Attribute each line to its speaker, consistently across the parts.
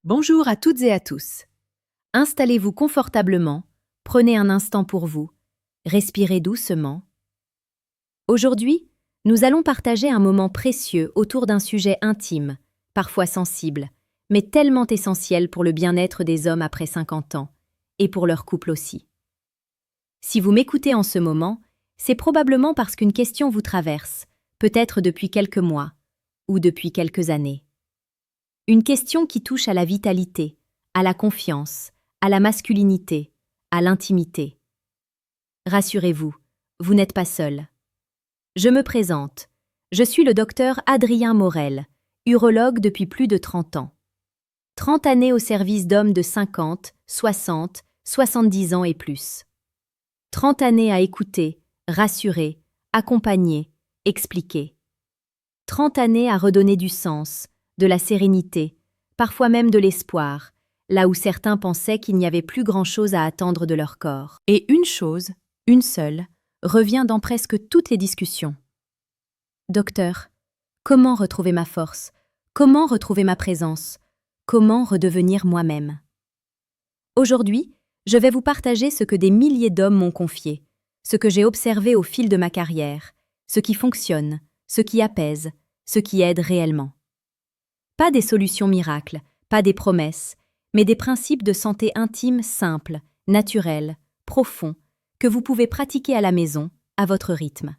Speaker 1: Bonjour à toutes et à tous. Installez-vous confortablement, prenez un instant pour vous, respirez doucement. Aujourd'hui, nous allons partager un moment précieux autour d'un sujet intime, parfois sensible, mais tellement essentiel pour le bien-être des hommes après 50 ans, et pour leur couple aussi. Si vous m'écoutez en ce moment, c'est probablement parce qu'une question vous traverse, peut-être depuis quelques mois, ou depuis quelques années. Une question qui touche à la vitalité, à la confiance, à la masculinité, à l'intimité. Rassurez-vous, vous n'êtes pas seul. Je me présente. Je suis le docteur Adrien Morel, urologue depuis plus de 30 ans. 30 années au service d'hommes de 50, 60, 70 ans et plus. 30 années à écouter, rassurer, accompagner, expliquer. 30 années à redonner du sens, de la sérénité, parfois même de l'espoir, là où certains pensaient qu'il n'y avait plus grand-chose à attendre de leur corps. Et une chose, une seule, revient dans presque toutes les discussions. Docteur, comment retrouver ma force? Comment retrouver ma présence? Comment redevenir moi-même? Aujourd'hui, je vais vous partager ce que des milliers d'hommes m'ont confié, ce que j'ai observé au fil de ma carrière, ce qui fonctionne, ce qui apaise, ce qui aide réellement. Pas des solutions miracles, pas des promesses, mais des principes de santé intime simples, naturels, profonds, que vous pouvez pratiquer à la maison, à votre rythme.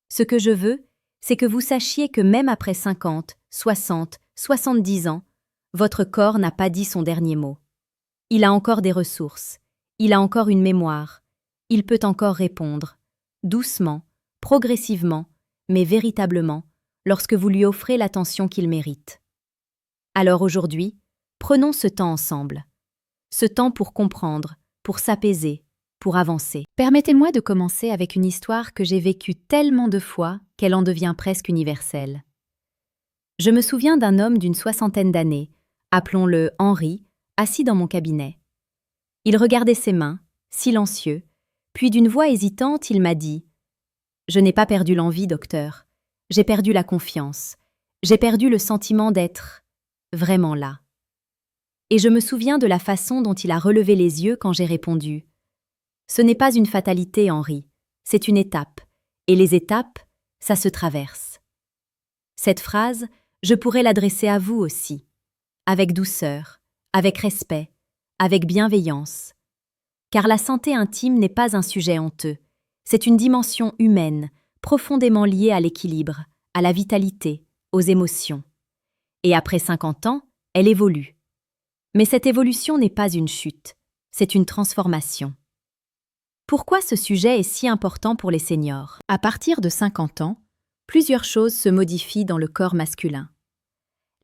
Speaker 1: Ce que je veux, c'est que vous sachiez que même après 50, 60, 70 ans, votre corps n'a pas dit son dernier mot. Il a encore des ressources, il a encore une mémoire, il peut encore répondre, doucement, progressivement, mais véritablement, lorsque vous lui offrez l'attention qu'il mérite. Alors aujourd'hui, prenons ce temps ensemble. Ce temps pour comprendre, pour s'apaiser, pour avancer. Permettez-moi de commencer avec une histoire que j'ai vécue tellement de fois qu'elle en devient presque universelle. Je me souviens d'un homme d'une 60aine d'années, appelons-le Henri, assis dans mon cabinet. Il regardait ses mains, silencieux, puis d'une voix hésitante, il m'a dit « Je n'ai pas perdu l'envie, docteur. J'ai perdu la confiance. J'ai perdu le sentiment d'être vraiment là. » Et je me souviens de la façon dont il a relevé les yeux quand j'ai répondu « Ce n'est pas une fatalité, Henri, c'est une étape, et les étapes, ça se traverse. » Cette phrase, je pourrais l'adresser à vous aussi, avec douceur, avec respect, avec bienveillance. Car la santé intime n'est pas un sujet honteux, c'est une dimension humaine, profondément liée à l'équilibre, à la vitalité, aux émotions. Et après 50 ans, elle évolue. Mais cette évolution n'est pas une chute, c'est une transformation. Pourquoi ce sujet est si important pour les seniors? À partir de 50 ans, plusieurs choses se modifient dans le corps masculin.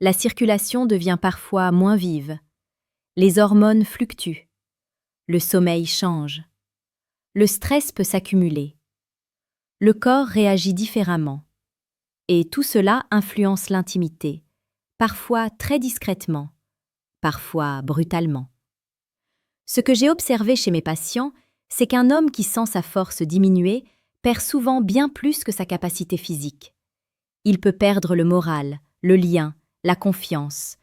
Speaker 1: La circulation devient parfois moins vive. Les hormones fluctuent. Le sommeil change. Le stress peut s'accumuler. Le corps réagit différemment. Et tout cela influence l'intimité, parfois très discrètement, parfois brutalement. Ce que j'ai observé chez mes patients, c'est qu'un homme qui sent sa force diminuer perd souvent bien plus que sa capacité physique. Il peut perdre le moral, le lien, la confiance,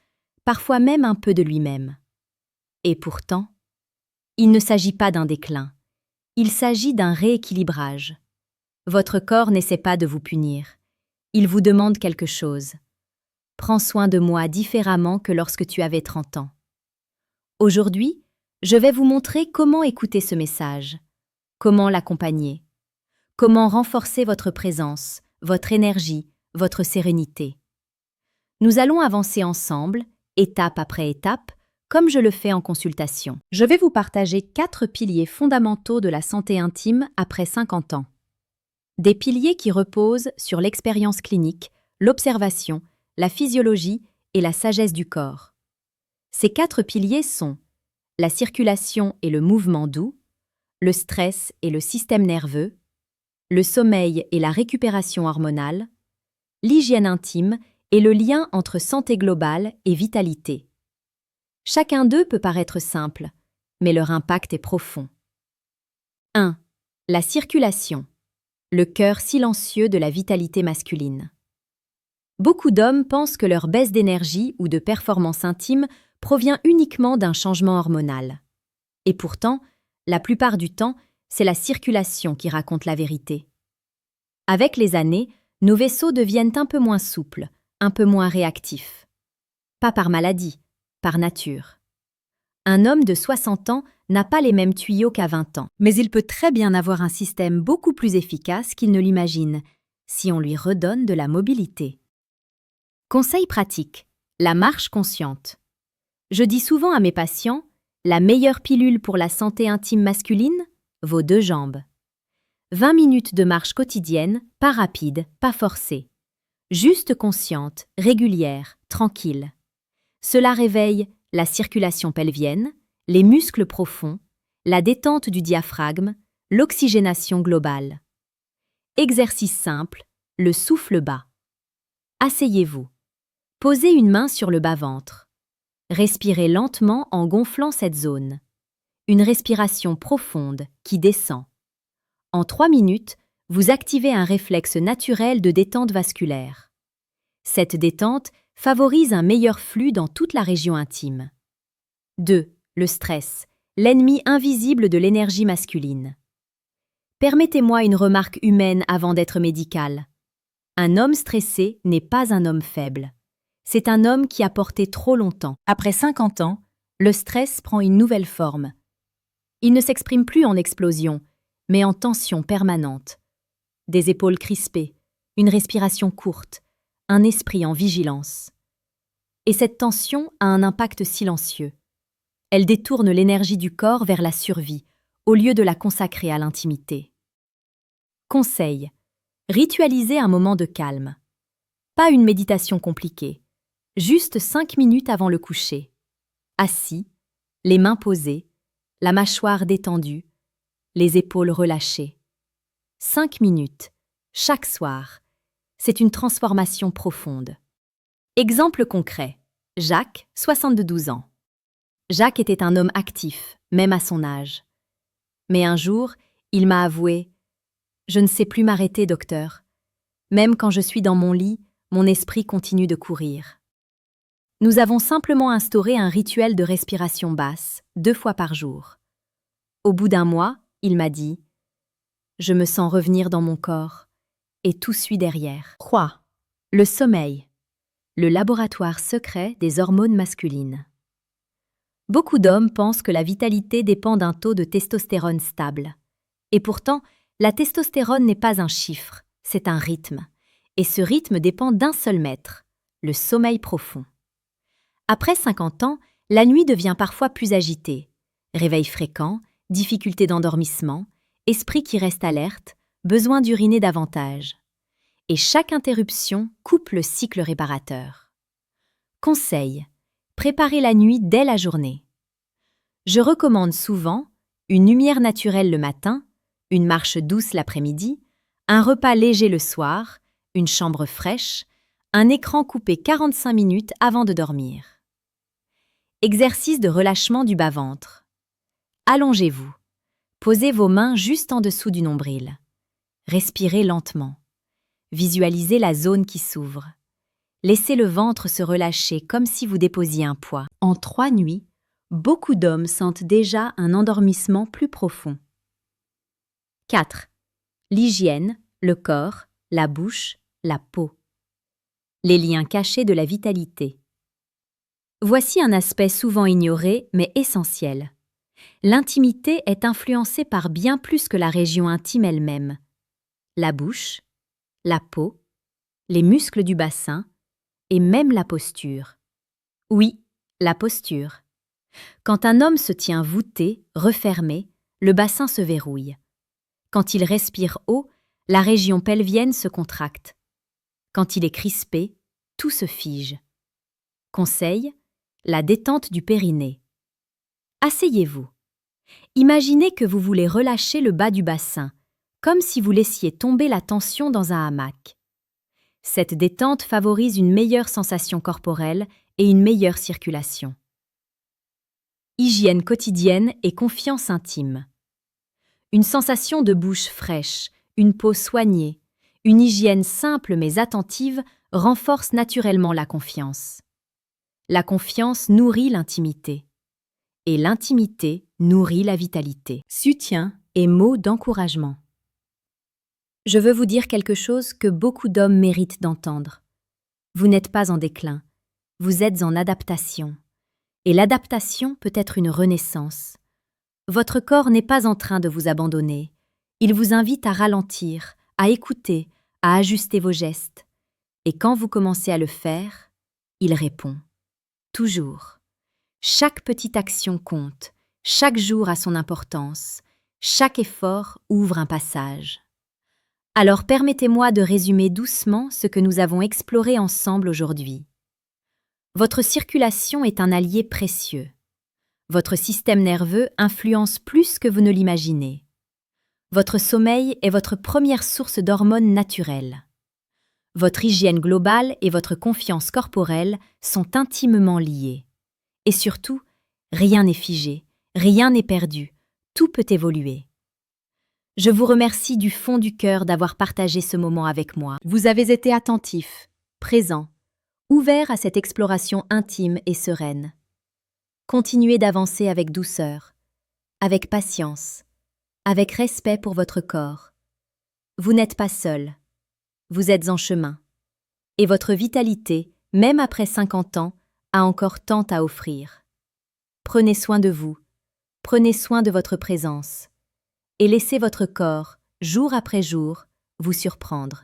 Speaker 1: parfois même un peu de lui-même. Et pourtant, il ne s'agit pas d'un déclin, il s'agit d'un rééquilibrage. Votre corps n'essaie pas de vous punir, il vous demande quelque chose. Prends soin de moi différemment que lorsque tu avais 30 ans. Aujourd'hui, je vais vous montrer comment écouter ce message, comment l'accompagner, comment renforcer votre présence, votre énergie, votre sérénité. Nous allons avancer ensemble, étape après étape, comme je le fais en consultation. Je vais vous partager 4 piliers fondamentaux de la santé intime après 50 ans. Des piliers qui reposent sur l'expérience clinique, l'observation, la physiologie et la sagesse du corps. Ces 4 piliers sont la circulation et le mouvement doux, le stress et le système nerveux, le sommeil et la récupération hormonale, l'hygiène intime et le lien entre santé globale et vitalité. Chacun d'eux peut paraître simple, mais leur impact est profond. 1. La circulation, le cœur silencieux de la vitalité masculine. Beaucoup d'hommes pensent que leur baisse d'énergie ou de performance intime provient uniquement d'un changement hormonal. Et pourtant, la plupart du temps, c'est la circulation qui raconte la vérité. Avec les années, nos vaisseaux deviennent un peu moins souples, un peu moins réactifs. Pas par maladie, par nature. Un homme de 60 ans n'a pas les mêmes tuyaux qu'à 20 ans, mais il peut très bien avoir un système beaucoup plus efficace qu'il ne l'imagine, si on lui redonne de la mobilité. Conseil pratique, la marche consciente. Je dis souvent à mes patients, la meilleure pilule pour la santé intime masculine, vos 2 jambes. 20 minutes de marche quotidienne, pas rapide, pas forcée. Juste consciente, régulière, tranquille. Cela réveille la circulation pelvienne, les muscles profonds, la détente du diaphragme, l'oxygénation globale. Exercice simple, le souffle bas. Asseyez-vous. Posez une main sur le bas-ventre. Respirez lentement en gonflant cette zone. Une respiration profonde qui descend. En 3 minutes, vous activez un réflexe naturel de détente vasculaire. Cette détente favorise un meilleur flux dans toute la région intime. 2. Le stress, l'ennemi invisible de l'énergie masculine. Permettez-moi une remarque humaine avant d'être médicale. Un homme stressé n'est pas un homme faible. C'est un homme qui a porté trop longtemps. Après 50 ans, le stress prend une nouvelle forme. Il ne s'exprime plus en explosion, mais en tension permanente. Des épaules crispées, une respiration courte, un esprit en vigilance. Et cette tension a un impact silencieux. Elle détourne l'énergie du corps vers la survie, au lieu de la consacrer à l'intimité. Conseil. Ritualisez un moment de calme. Pas une méditation compliquée. Juste 5 minutes avant le coucher. Assis, les mains posées, la mâchoire détendue, les épaules relâchées. 5 minutes, chaque soir. C'est une transformation profonde. Exemple concret. Jacques, 72 ans. Jacques était un homme actif, même à son âge. Mais un jour, il m'a avoué « Je ne sais plus m'arrêter, docteur. Même quand je suis dans mon lit, mon esprit continue de courir. » Nous avons simplement instauré un rituel de respiration basse, 2 fois par jour. Au bout d'un mois, il m'a dit « Je me sens revenir dans mon corps, et tout suit derrière. » 3. Le sommeil, le laboratoire secret des hormones masculines. Beaucoup d'hommes pensent que la vitalité dépend d'un taux de testostérone stable. Et pourtant, la testostérone n'est pas un chiffre, c'est un rythme. Et ce rythme dépend d'un seul maître, le sommeil profond. Après 50 ans, la nuit devient parfois plus agitée. Réveil fréquent, difficulté d'endormissement, esprit qui reste alerte, besoin d'uriner davantage. Et chaque interruption coupe le cycle réparateur. Conseil. Préparez la nuit dès la journée. Je recommande souvent une lumière naturelle le matin, une marche douce l'après-midi, un repas léger le soir, une chambre fraîche, un écran coupé 45 minutes avant de dormir. Exercice de relâchement du bas-ventre. Allongez-vous. Posez vos mains juste en dessous du nombril. Respirez lentement. Visualisez la zone qui s'ouvre. Laissez le ventre se relâcher comme si vous déposiez un poids. En 3 nuits, beaucoup d'hommes sentent déjà un endormissement plus profond. 4. L'hygiène, le corps, la bouche, la peau. Les liens cachés de la vitalité. Voici un aspect souvent ignoré mais essentiel. L'intimité est influencée par bien plus que la région intime elle-même. La bouche, la peau, les muscles du bassin et même la posture. Oui, la posture. Quand un homme se tient voûté, refermé, le bassin se verrouille. Quand il respire haut, la région pelvienne se contracte. Quand il est crispé, tout se fige. Conseil, la détente du périnée. Asseyez-vous. Imaginez que vous voulez relâcher le bas du bassin, comme si vous laissiez tomber la tension dans un hamac. Cette détente favorise une meilleure sensation corporelle et une meilleure circulation. Hygiène quotidienne et confiance intime. Une sensation de bouche fraîche, une peau soignée, une hygiène simple mais attentive renforce naturellement la confiance. La confiance nourrit l'intimité. Et l'intimité nourrit la vitalité. Soutien et mots d'encouragement. Je veux vous dire quelque chose que beaucoup d'hommes méritent d'entendre. Vous n'êtes pas en déclin, vous êtes en adaptation. Et l'adaptation peut être une renaissance. Votre corps n'est pas en train de vous abandonner. Il vous invite à ralentir, à écouter, à ajuster vos gestes. Et quand vous commencez à le faire, il répond. Toujours. Chaque petite action compte, chaque jour a son importance, chaque effort ouvre un passage. Alors permettez-moi de résumer doucement ce que nous avons exploré ensemble aujourd'hui. Votre circulation est un allié précieux. Votre système nerveux influence plus que vous ne l'imaginez. Votre sommeil est votre première source d'hormones naturelles. Votre hygiène globale et votre confiance corporelle sont intimement liées. Et surtout, rien n'est figé, rien n'est perdu, tout peut évoluer. Je vous remercie du fond du cœur d'avoir partagé ce moment avec moi. Vous avez été attentif, présent, ouvert à cette exploration intime et sereine. Continuez d'avancer avec douceur, avec patience, avec respect pour votre corps. Vous n'êtes pas seul, vous êtes en chemin. Et votre vitalité, même après 50 ans, a encore tant à offrir. Prenez soin de vous, prenez soin de votre présence, et laissez votre corps, jour après jour, vous surprendre.